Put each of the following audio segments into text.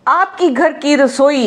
आपकी घर की रसोई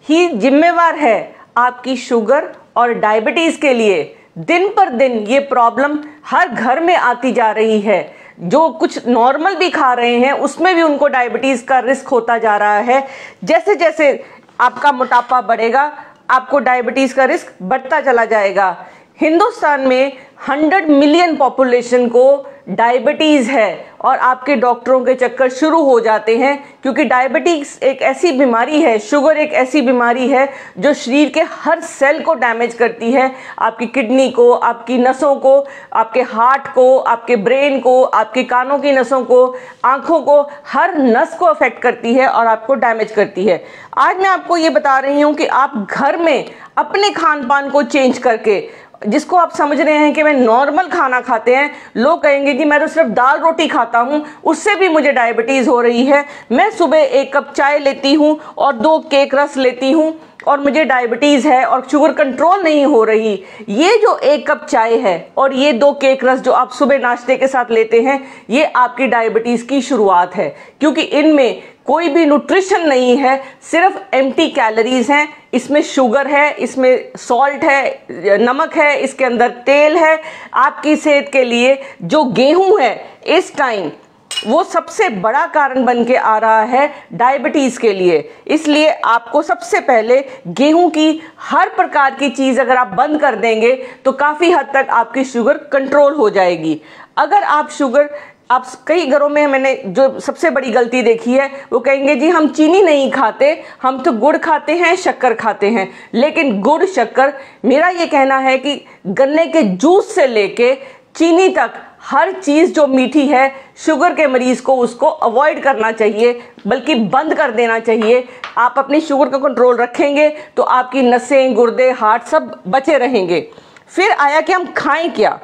ही जिम्मेवार है आपकी शुगर और डायबिटीज के लिए। दिन पर दिन ये प्रॉब्लम हर घर में आती जा रही है। जो कुछ नॉर्मल भी खा रहे हैं उसमें भी उनको डायबिटीज का रिस्क होता जा रहा है। जैसे जैसे आपका मोटापा बढ़ेगा आपको डायबिटीज का रिस्क बढ़ता चला जाएगा। हिंदुस्तान में 100 मिलियन पॉपुलेशन को डायबिटीज है और आपके डॉक्टरों के चक्कर शुरू हो जाते हैं, क्योंकि डायबिटीज एक ऐसी बीमारी है, शुगर एक ऐसी बीमारी है जो शरीर के हर सेल को डैमेज करती है। आपकी किडनी को, आपकी नसों को, आपके हार्ट को, आपके ब्रेन को, आपके कानों की नसों को, आंखों को, हर नस को अफेक्ट करती है और आपको डैमेज करती है। आज मैं आपको ये बता रही हूँ कि आप घर में अपने खान पान को चेंज करके, जिसको आप समझ रहे हैं कि मैं नॉर्मल खाना खाते हैं, लोग कहेंगे कि मैं तो सिर्फ दाल रोटी खाता हूं उससे भी मुझे डायबिटीज हो रही है, मैं सुबह 1 कप चाय लेती हूं और 2 केक रस लेती हूं और मुझे डायबिटीज है और शुगर कंट्रोल नहीं हो रही। ये जो 1 कप चाय है और ये 2 केक रस जो आप सुबह नाश्ते के साथ लेते हैं, ये आपकी डायबिटीज की शुरुआत है, क्योंकि इनमें कोई भी न्यूट्रिशन नहीं है, सिर्फ एम्प्टी कैलोरीज हैं। इसमें शुगर है, इसमें सॉल्ट है, नमक है, इसके अंदर तेल है। आपकी सेहत के लिए जो गेहूं है इस टाइम वो सबसे बड़ा कारण बन के आ रहा है डायबिटीज के लिए। इसलिए आपको सबसे पहले गेहूं की हर प्रकार की चीज अगर आप बंद कर देंगे तो काफी हद तक आपकी शुगर कंट्रोल हो जाएगी। अगर आप शुगर, आप कई घरों में मैंने जो सबसे बड़ी गलती देखी है वो कहेंगे जी हम चीनी नहीं खाते, हम तो गुड़ खाते हैं, शक्कर खाते हैं। लेकिन गुड़, शक्कर, मेरा ये कहना है कि गन्ने के जूस से लेके चीनी तक हर चीज जो मीठी है, शुगर के मरीज को उसको अवॉइड करना चाहिए, बल्कि बंद कर देना चाहिए। आप अपनी शुगर का कंट्रोल रखेंगे तो आपकी नसें, गुर्दे, हार्ट सब बचे रहेंगे। फिर आया कि हम खाएं क्या।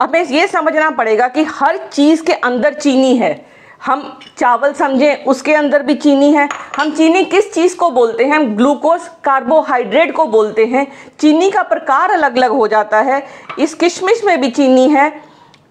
हमें ये समझना पड़ेगा कि हर चीज के अंदर चीनी है। हम चावल समझें, उसके अंदर भी चीनी है। हम चीनी किस चीज को बोलते हैं? हम ग्लूकोज, कार्बोहाइड्रेट को बोलते हैं। चीनी का प्रकार अलग अलग हो जाता है। इस किशमिश में भी चीनी है,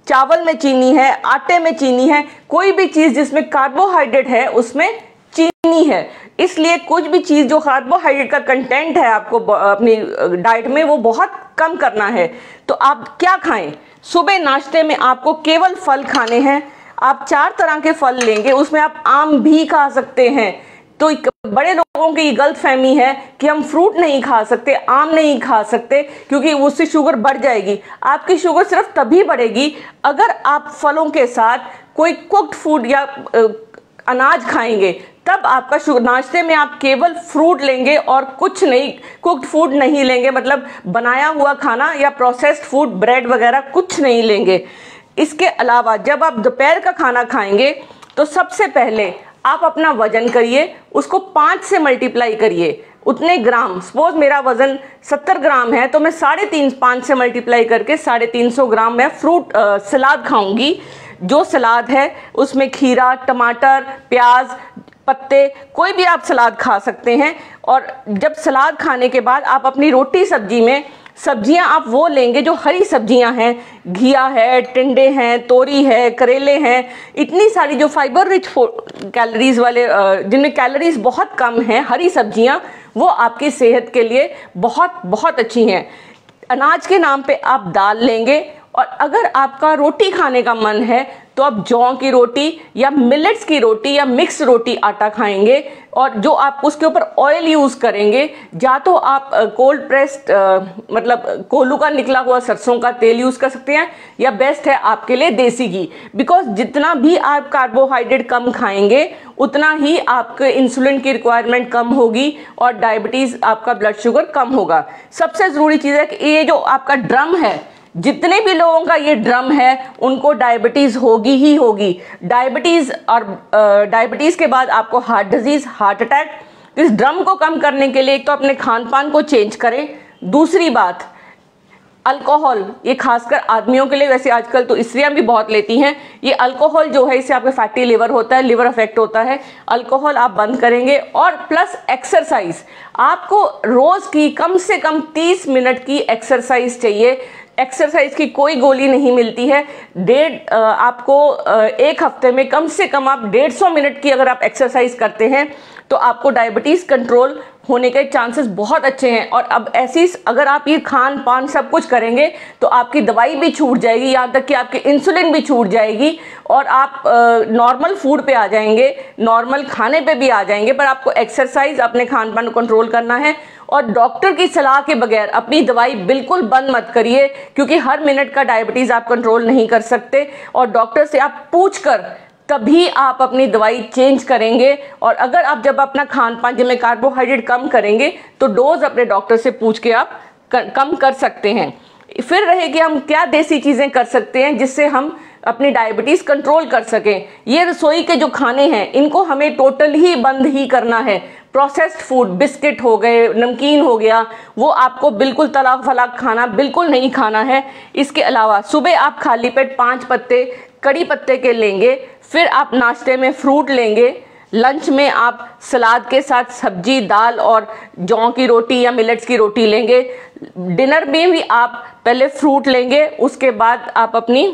चावल में चीनी है, आटे में चीनी है। कोई भी चीज जिसमें कार्बोहाइड्रेट है उसमें चीनी है। इसलिए कुछ भी चीज जो कार्बोहाइड्रेट का कंटेंट है आपको अपनी डाइट में वो बहुत कम करना है। तो आप क्या खाएं? सुबह नाश्ते में आपको केवल फल खाने हैं। आप 4 तरह के फल लेंगे, उसमें आप आम भी खा सकते हैं। तो बड़े लोगों की गलत फहमी है कि हम फ्रूट नहीं खा सकते, आम नहीं खा सकते, क्योंकि उससे शुगर बढ़ जाएगी। आपकी शुगर सिर्फ तभी बढ़ेगी अगर आप फलों के साथ कोई कुक्ड फूड या अनाज खाएंगे, तब आपका शुगर। नाश्ते में आप केवल फ्रूट लेंगे और कुछ नहीं, कुक्ड फूड नहीं लेंगे, मतलब बनाया हुआ खाना या प्रोसेस्ड फूड, ब्रेड वगैरह कुछ नहीं लेंगे। इसके अलावा जब आप दोपहर का खाना खाएंगे तो सबसे पहले आप अपना वजन करिए, उसको 5 से मल्टीप्लाई करिए। उतने ग्राम, सपोज मेरा वजन 70 ग्राम है तो मैं 3.5, 5 से मल्टीप्लाई करके 350 ग्राम मैं फ्रूट सलाद खाऊंगी। जो सलाद है उसमें खीरा, टमाटर, प्याज, पत्ते, कोई भी आप सलाद खा सकते हैं। और जब सलाद खाने के बाद आप अपनी रोटी सब्जी में सब्जियां आप वो लेंगे जो हरी सब्जियां हैं, घिया है, टिंडे हैं, तोरी है, करेले हैं, इतनी सारी जो फाइबर रिच कैलोरीज वाले, जिनमें कैलोरीज बहुत कम हैं, हरी सब्जियां, वो आपकी सेहत के लिए बहुत बहुत अच्छी हैं। अनाज के नाम पे आप दाल लेंगे, और अगर आपका रोटी खाने का मन है तो आप जौ की रोटी या मिलेट्स की रोटी या मिक्स रोटी आटा खाएंगे, और जो आप उसके ऊपर ऑयल यूज करेंगे, या तो आप कोल्ड प्रेस्ड मतलब कोल्हू का निकला हुआ सरसों का तेल यूज कर सकते हैं, या बेस्ट है आपके लिए देसी घी। बिकॉज जितना भी आप कार्बोहाइड्रेट कम खाएंगे उतना ही आपके इंसुलिन की रिक्वायरमेंट कम होगी और डायबिटीज, आपका ब्लड शुगर कम होगा। सबसे जरूरी चीज है कि ये जो आपका ड्रम है, जितने भी लोगों का ये ड्रम है उनको डायबिटीज होगी ही होगी। डायबिटीज और डायबिटीज के बाद आपको हार्ट डिजीज, हार्ट अटैक। इस ड्रम को कम करने के लिए एक तो अपने खान पान को चेंज करें। दूसरी बात, अल्कोहल, ये खासकर आदमियों के लिए, वैसे आजकल तो स्त्रियां भी बहुत लेती हैं। ये अल्कोहल जो है इससे आपका फैटी लिवर होता है, लिवर अफेक्ट होता है। अल्कोहल आप बंद करेंगे, और प्लस एक्सरसाइज। आपको रोज की कम से कम 30 मिनट की एक्सरसाइज चाहिए। एक्सरसाइज की कोई गोली नहीं मिलती है। आपको 1 हफ्ते में कम से कम आप 150 मिनट की अगर आप एक्सरसाइज करते हैं तो आपको डायबिटीज़ कंट्रोल होने के चांसेस बहुत अच्छे हैं। और अब ऐसी अगर आप ये खान पान सब कुछ करेंगे तो आपकी दवाई भी छूट जाएगी, यहाँ तक कि आपकी इंसुलिन भी छूट जाएगी और आप नॉर्मल फूड पे आ जाएंगे, नॉर्मल खाने पे भी आ जाएंगे। पर आपको एक्सरसाइज, अपने खान पान को कंट्रोल करना है और डॉक्टर की सलाह के बगैर अपनी दवाई बिल्कुल बंद मत करिए, क्योंकि हर मिनट का डायबिटीज़ आप कंट्रोल नहीं कर सकते और डॉक्टर से आप पूछ कर तभी आप अपनी दवाई चेंज करेंगे। और अगर आप जब अपना खान पान जिसमें कार्बोहाइड्रेट कम करेंगे तो डोज अपने डॉक्टर से पूछ के आप कम कर सकते हैं। फिर रहे कि हम क्या देसी चीज़ें कर सकते हैं जिससे हम अपनी डायबिटीज़ कंट्रोल कर सकें। ये रसोई के जो खाने हैं इनको हमें टोटल ही बंद ही करना है। प्रोसेस्ड फूड, बिस्किट हो गए, नमकीन हो गया, वो आपको बिल्कुल तला फला खाना बिल्कुल नहीं खाना है। इसके अलावा सुबह आप खाली पेट 5 पत्ते कड़ी पत्ते के लेंगे, फिर आप नाश्ते में फ्रूट लेंगे, लंच में आप सलाद के साथ सब्जी, दाल और जौ की रोटी या मिलेट्स की रोटी लेंगे, डिनर में भी आप पहले फ्रूट लेंगे, उसके बाद आप अपनी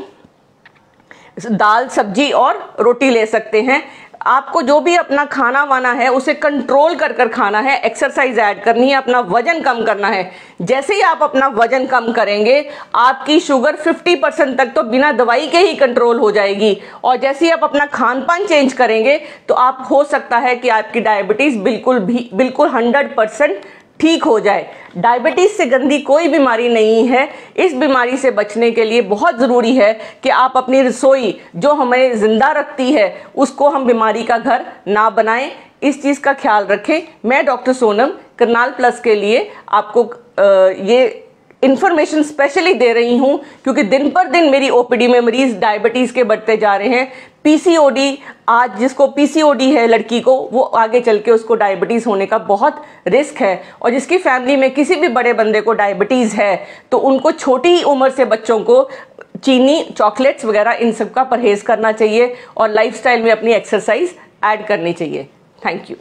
दाल, सब्जी और रोटी ले सकते हैं। आपको जो भी अपना खाना वाना है उसे कंट्रोल कर कर खाना है, एक्सरसाइज ऐड करनी है, अपना वजन कम करना है। जैसे ही आप अपना वजन कम करेंगे आपकी शुगर 50% तक तो बिना दवाई के ही कंट्रोल हो जाएगी। और जैसे ही आप अपना खान पान चेंज करेंगे तो आप हो सकता है कि आपकी डायबिटीज़ बिल्कुल 100% ठीक हो जाए। डायबिटीज़ से गंदी कोई बीमारी नहीं है। इस बीमारी से बचने के लिए बहुत ज़रूरी है कि आप अपनी रसोई जो हमें ज़िंदा रखती है उसको हम बीमारी का घर ना बनाएं। इस चीज़ का ख्याल रखें। मैं डॉक्टर सोनम करनाल प्लस के लिए आपको ये इन्फॉर्मेशन स्पेशली दे रही हूँ क्योंकि दिन पर दिन मेरी ओपीडी में मरीज डायबिटीज़ के बढ़ते जा रहे हैं। पीसीओडी, आज जिसको पीसीओडी है लड़की को, वो आगे चल के उसको डायबिटीज़ होने का बहुत रिस्क है। और जिसकी फैमिली में किसी भी बड़े बंदे को डायबिटीज़ है तो उनको छोटी ही उम्र से बच्चों को चीनी, चॉकलेट्स वगैरह इन सब का परहेज़ करना चाहिए और लाइफस्टाइल में अपनी एक्सरसाइज ऐड करनी चाहिए। Thank you.